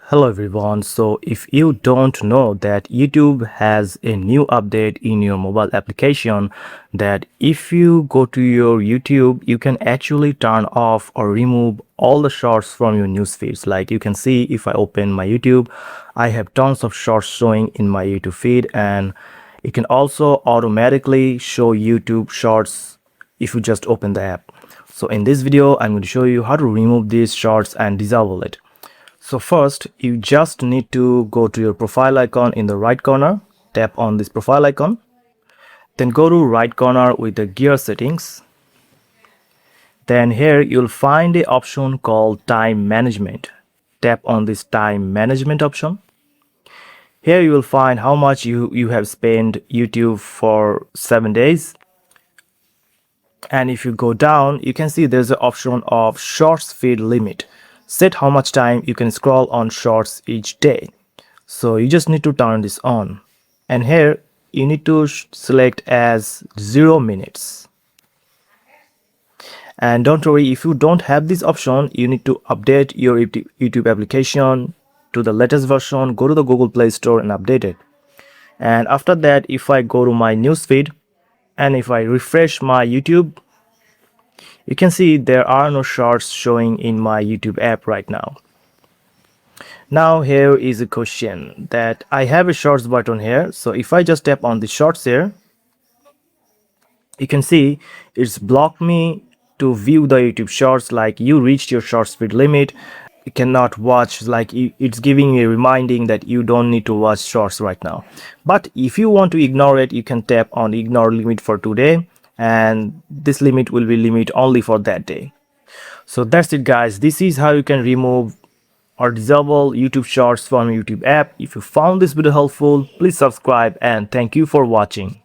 Hello everyone. So if you don't know that YouTube has a new update in your mobile application, that if you go to your YouTube, you can actually turn off or remove all the shorts from your news feeds. Like you can see, if I open my YouTube, I have tons of shorts showing in my YouTube feed, and it can also automatically show YouTube shorts if you just open the app. So in this video, I'm going to show you how to remove these shorts and disable it. So first, you just need to go to your profile icon in the right corner, tap on this profile icon, then go to right corner with the gear settings. Then here you'll find a option called time management. Tap on this time management option. Here you will find how much you have spent YouTube for 7 days. And if you go down, you can see there's an option of shorts feed limit. Set how much time you can scroll on shorts each day. So you just need to turn this on, and here you need to select as 0 minutes. And don't worry, if you don't have this option, you need to update your YouTube application to the latest version. Go to the Google Play Store and update it. And after that, if I go to my newsfeed and if I refresh my YouTube, you can see there are no shorts showing in my YouTube app right now. Now here is a question that I have a shorts button here. So if I just tap on the shorts here, you can see it's blocked me to view the YouTube shorts, like you reached your short speed limit. You cannot watch, like it's giving me a reminding that you don't need to watch shorts right now. But if you want to ignore it, you can tap on ignore limit for today, and this limit will be limit only for that day. So that's it guys. This is how you can remove or disable YouTube shorts from YouTube app. If you found this video helpful, please subscribe, and thank you for watching.